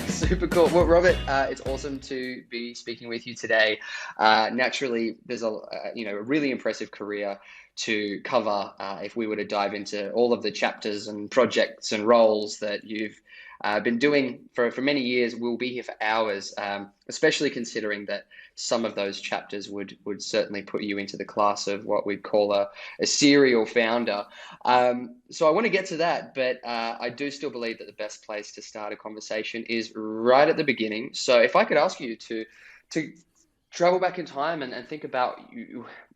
Super cool. Well, Robert, it's awesome to be speaking with you today. Naturally, there's a really impressive career to cover if we were to dive into all of the chapters and projects and roles that you've been doing for many years. We'll be here for hours, especially considering that some of those chapters would certainly put you into the class of what we'd call a serial founder. So I want to get to that, but I do still believe that the best place to start a conversation is right at the beginning. So if I could ask you to travel back in time and think about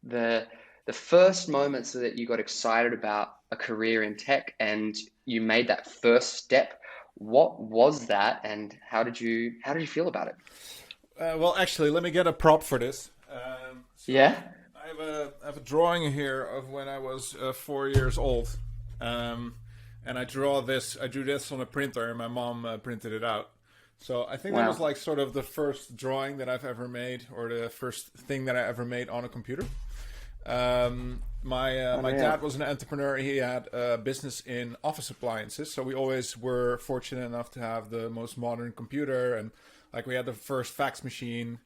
the the first moments that you got excited about a career in tech and you made that first step, what was that and how did you feel about it? Well, actually, let me get a prop for this. Yeah? I have a drawing here of when I was 4 years old, um, and I drew this on a printer, and my mom printed it out. So I think that was Wow. like sort of the first drawing that I've ever made, or the first thing that I ever made on a computer. My Unreal. dad was an entrepreneur. He had a business in office appliances, so we always were fortunate enough to have the most modern computer, and like we had the first fax machine.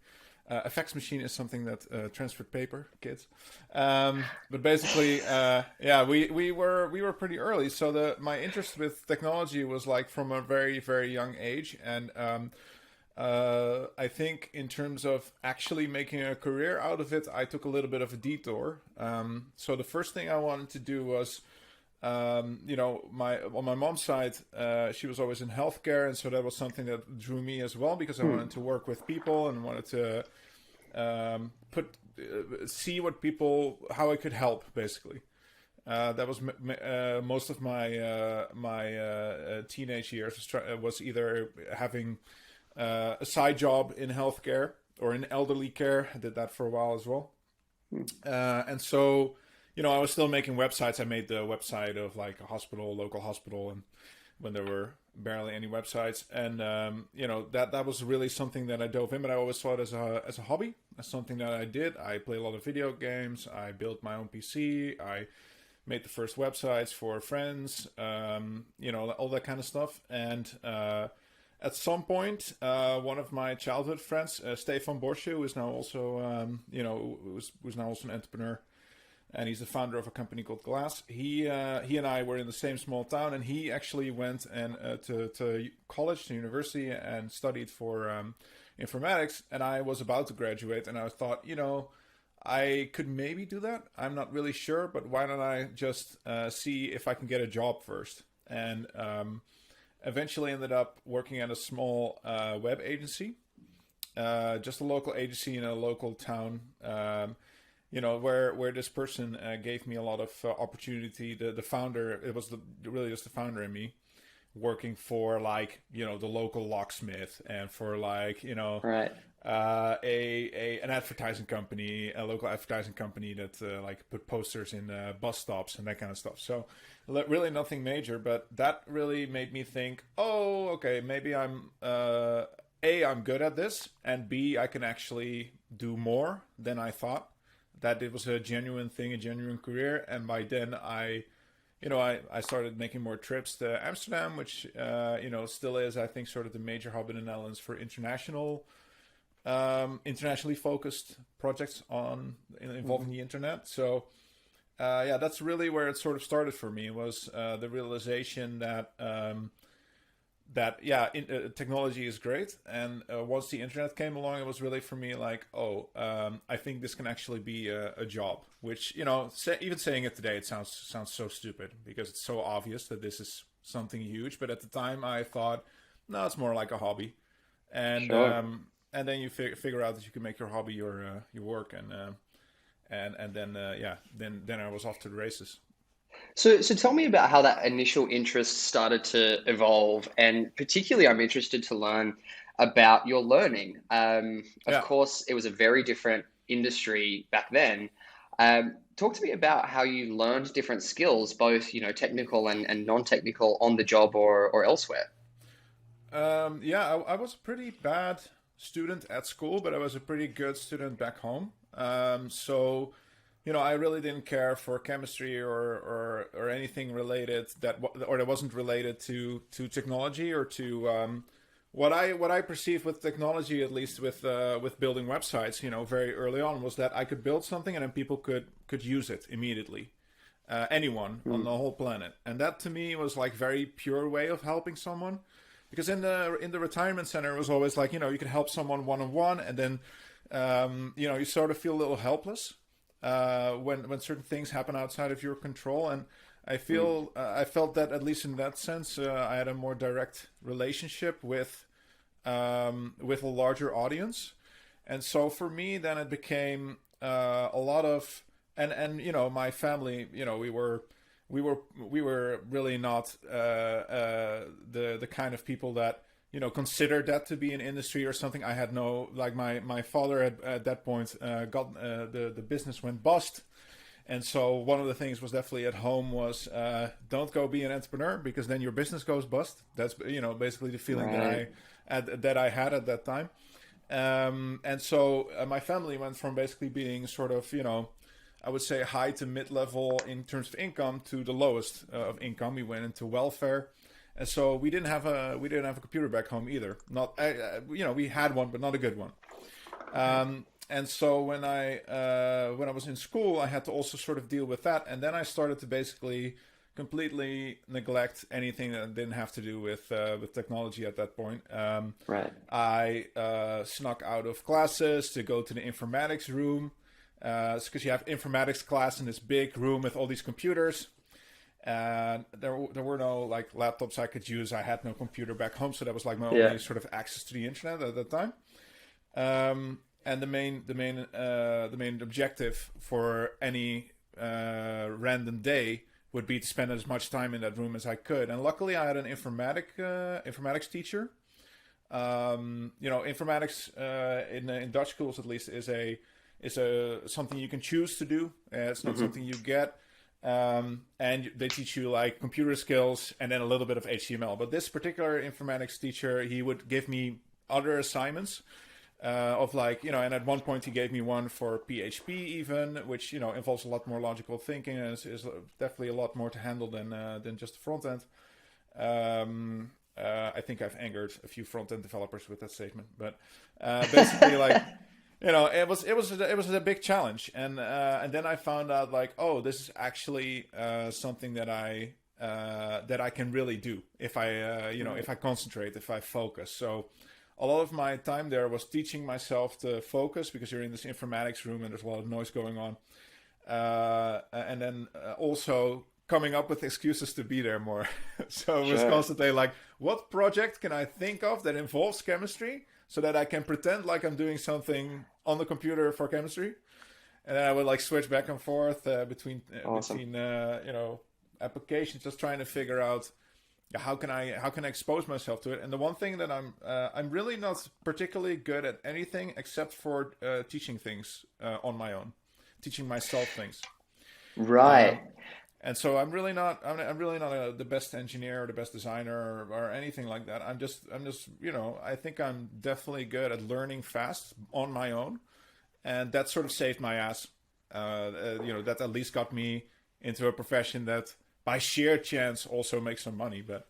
A fax machine is something that transferred paper, kids. But basically, yeah, we were pretty early. So the my interest with technology was like from a very very young age, and I think in terms of actually making a career out of it, I took a little bit of a detour. So the first thing I wanted to do was, my on my mom's side, she was always in healthcare, and so that was something that drew me as well because I Hmm. wanted to work with people and wanted to put see what people how I could help basically. That was most of my teenage years was either having a side job in healthcare or in elderly care. I did that for a while as well. Hmm. And so, I was still making websites. I made the website of like a hospital, local hospital, and when there were barely any websites, and that was really something that I dove in. But I always saw it as a hobby, as something that I did. I play a lot of video games. I built my own PC. I made the first websites for friends. All that kind of stuff, and at some point, one of my childhood friends, Stefan Borsche, who is now also, who's now also an entrepreneur, and he's the founder of a company called Glass. He and I were in the same small town, and he actually went and to college, to university, and studied for informatics. And I was about to graduate, and I thought, I could maybe do that. I'm not really sure, but why don't I just see if I can get a job first? And eventually ended up working at a small web agency, just a local agency in a local town. Where this person gave me a lot of opportunity. The founder, it was really just the founder and me working for like the local locksmith and for like Right. an advertising company, a local advertising company that like put posters in bus stops and that kind of stuff. So really nothing major, but that really made me think, oh, okay, maybe I'm good at this, and B, I can actually do more than I thought. That it was a genuine thing, a genuine career, and by then I started making more trips to Amsterdam, which still is, I think, sort of the major hub in the Netherlands for internationally focused projects involving Mhm. the internet. So yeah, that's really where it sort of started for me. Was the realization that yeah, technology is great, and once the internet came along, it was really for me like, oh, I think this can actually be a job. Which even saying it today, it sounds so stupid because it's so obvious that this is something huge. But at the time, I thought, no, it's more like a hobby, and Sure. and then you figure out that you can make your hobby your work, and then yeah, then I was off to the races. So tell me about how that initial interest started to evolve, and particularly I'm interested to learn about your learning. Of Yeah. course, it was a very different industry back then. Talk to me about how you learned different skills, both, technical and non-technical on the job or elsewhere. Yeah, I was a pretty bad student at school, but I was a pretty good student back home. So, I really didn't care for chemistry or anything related or that wasn't related to technology or what I perceived with technology, at least with building websites, very early on, was that I could build something and then people could use it immediately. Anyone on Mm, the whole planet, and that to me was like very pure way of helping someone. Because in the retirement center, it was always like, you can help someone one on one, and then you sort of feel a little helpless when certain things happen outside of your control. And mm, I felt that, at least in that sense, I had a more direct relationship with a larger audience. And so for me, then it became a lot of, and my family, we were really not the kind of people that considered that to be an industry or something. I had no, like, my father at that point got the business went bust. And so one of the things was definitely at home was, don't go be an entrepreneur, because then your business goes bust. That's basically the feeling that right. I had at that time. And so my family went from basically being sort of, I would say high to mid level in terms of income, to the lowest of income. We went into welfare. And so we didn't have a computer back home either. Not we had one, but not a good one. Right. And so when I was in school, I had to also sort of deal with that. And then I started to basically completely neglect anything that didn't have to do with technology at that point. Right. I snuck out of classes to go to the informatics room, because you have informatics class in this big room with all these computers. And there were no like laptops I could use. I had no computer back home, so that was like my Yeah. only sort of access to the internet at that time. And the main objective for any random day would be to spend as much time in that room as I could. And luckily, I had an informatics teacher. Informatics in Dutch schools, at least, is a something you can choose to do. It's not Hmm. something you get. And they teach you like computer skills and then a little bit of HTML. But this particular informatics teacher, he would give me other assignments, of like, and at one point he gave me one for PHP even, which involves a lot more logical thinking, and is definitely a lot more to handle than just the front end. I think I've angered a few front end developers with that statement, but basically, like, it was a big challenge. And then I found out, like, oh, this is actually something that I can really do if Right. I concentrate, if I focus. So a lot of my time there was teaching myself to focus, because you're in this informatics room and there's a lot of noise going on. And then also coming up with excuses to be there more. So it was Sure. constantly like, what project can I think of that involves chemistry so that I can pretend like I'm doing something on the computer for chemistry? And then I would like switch back and forth Awesome. between applications, just trying to figure out, yeah, how can I expose myself to it. And the one thing that I'm really not particularly good at anything except for teaching things on my own, teaching myself things. Right. Um, and so I'm really not the best engineer or the best designer, or anything like that. I'm just I think I'm definitely good at learning fast on my own, and that sort of saved my ass. That at least got me into a profession that by sheer chance also makes some money. But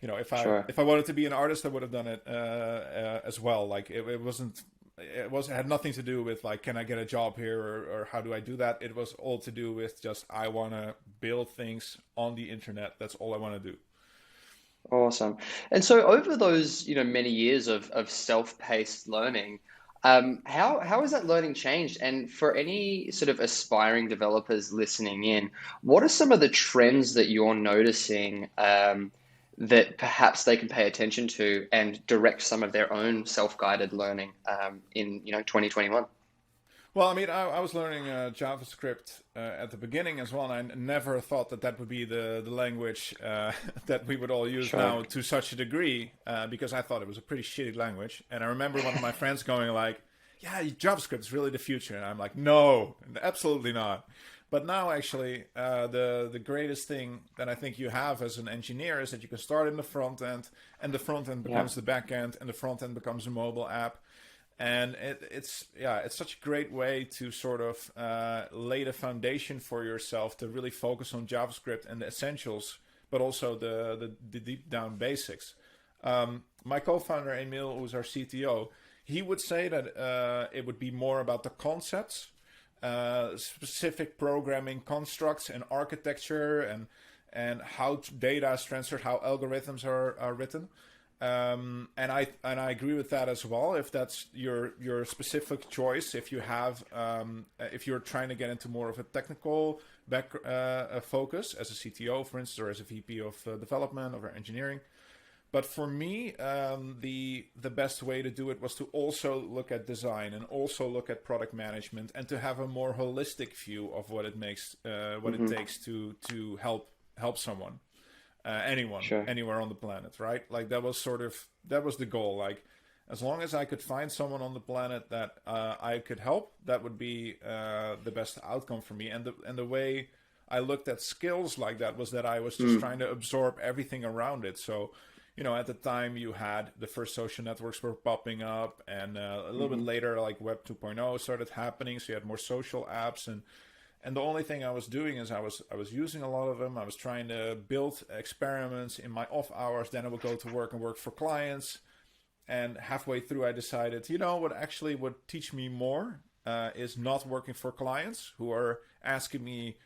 if I Sure. if I wanted to be an artist, I would have done it as well. Like, it had nothing to do with like, can I get a job here, or how do I do that. It was all to do with just, I want to build things on the internet. That's all I want to do. Awesome. And so over those, many years of self-paced learning, how has that learning changed? And for any sort of aspiring developers listening in, what are some of the trends that you're noticing, that perhaps they can pay attention to and direct some of their own self-guided learning, in 2021? Well, I mean, I was learning JavaScript at the beginning as well, and I never thought that would be the language that we would all use Sure. now to such a degree, because I thought it was a pretty shitty language. And I remember one of my friends going like, "Yeah, JavaScript is really the future," and I'm like, "No, absolutely not." But now, actually, the greatest thing that I think you have as an engineer is that you can start in the front end, and the front end Yeah. becomes the back end, and the front end becomes a mobile app. And it's such a great way to sort of lay the foundation for yourself to really focus on JavaScript and the essentials, but also the deep down basics. My co-founder Emil, who's our CTO, he would say that it would be more about the concepts, specific programming constructs and architecture, and how data is transferred, how algorithms are written. And I agree with that as well. If that's your specific choice, if you have if you're trying to get into more of a technical focus as a CTO, for instance, or as a VP of development or engineering. But for me, the best way to do it was to also look at design and also look at product management, and to have a more holistic view of what it makes, what it takes to help someone, anyone, Sure. anywhere on the planet, right? Like that was the goal. Like as long as I could find someone on the planet that I could help, that would be the best outcome for me. And the way I looked at skills like that was that I was just trying to absorb everything around it. So at the time you had the first social networks were popping up, and a little bit later, like Web 2.0 started happening. So you had more social apps, and the only thing I was doing is I was using a lot of them. I was trying to build experiments in my off hours. Then I would go to work and work for clients. And halfway through, I decided, what actually would teach me more is not working for clients who are asking me,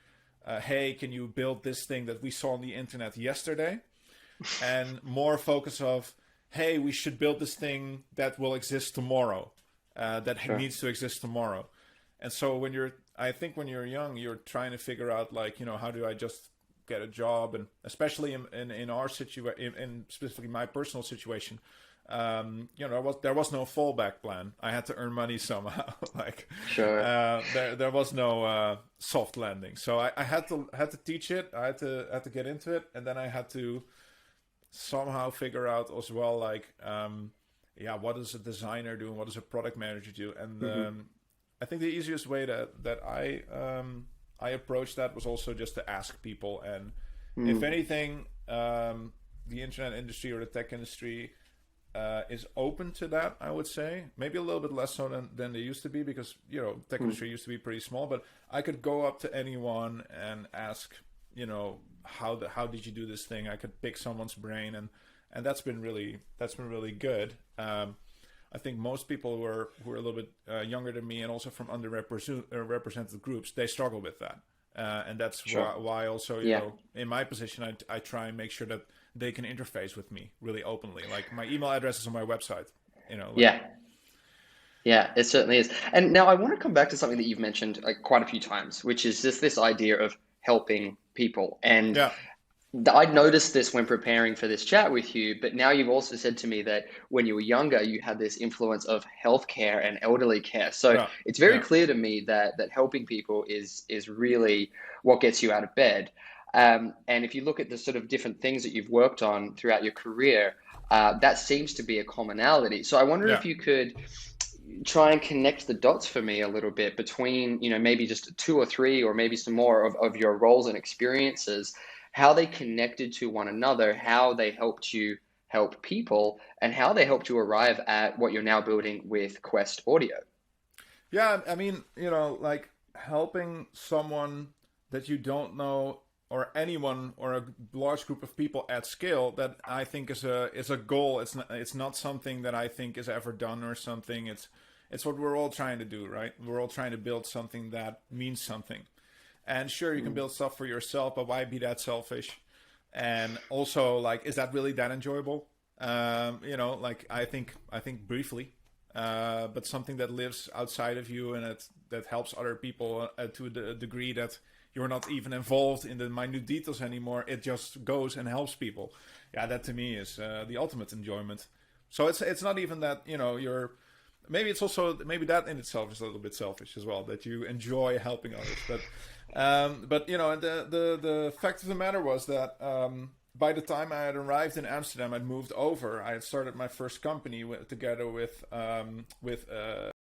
hey, can you build this thing that we saw on the internet yesterday? And more focus of, hey, we should build this thing that will exist tomorrow, that Sure. needs to exist tomorrow. And so I think when you're young, you're trying to figure out like, how do I just get a job? And especially in our situation, in specifically my personal situation, there was no fallback plan. I had to earn money somehow. Like, Sure. there was no soft landing. So I had to teach it. I had to get into it, and then I had to somehow figure out as well, like, what does a designer do and what does a product manager do? And I think the easiest way that I approached that was also just to ask people. And if anything, the internet industry or the tech industry is open to that, I would say. Maybe a little bit less so than they used to be, because tech industry used to be pretty small. But I could go up to anyone and ask, how did you do this thing? I could pick someone's brain, and that's been really good. I think most people who are a little bit younger than me, and also from underrepresented groups, they struggle with that. And that's Sure. why also, Yeah. in my position, I try and make sure that they can interface with me really openly. Like my email address is on my website, like, Yeah. Yeah, it certainly is. And now I want to come back to something that you've mentioned quite a few times, which is just this idea of helping people. And yeah, I noticed this when preparing for this chat with you, but now you've also said to me that when you were younger, you had this influence of healthcare and elderly care. So yeah, it's very yeah, clear to me that helping people is really what gets you out of bed. And if you look at the sort of different things that you've worked on throughout your career, that seems to be a commonality. So I wonder yeah. if you could try and connect the dots for me a little bit between, maybe just two or three, or maybe some more of your roles and experiences, how they connected to one another, how they helped you help people, and how they helped you arrive at what you're now building with Quest Audio. Yeah, I mean, like helping someone that you don't know, or anyone, or a large group of people at scale, that I think is a goal. It's not something that I think is ever done or something. It's what we're all trying to do, right? We're all trying to build something that means something. And sure, you can build stuff for yourself, but why be that selfish? And also, like, is that really that enjoyable? Like I think briefly, but something that lives outside of you, and that helps other people to a degree that you're not even involved in the minute details anymore. It just goes and helps people. Yeah, that to me is the ultimate enjoyment. So it's not even that you're. Maybe it's also, maybe that in itself is a little bit selfish as well, that you enjoy helping others. But the fact of the matter was that by the time I had arrived in Amsterdam, I'd moved over. I had started my first company together with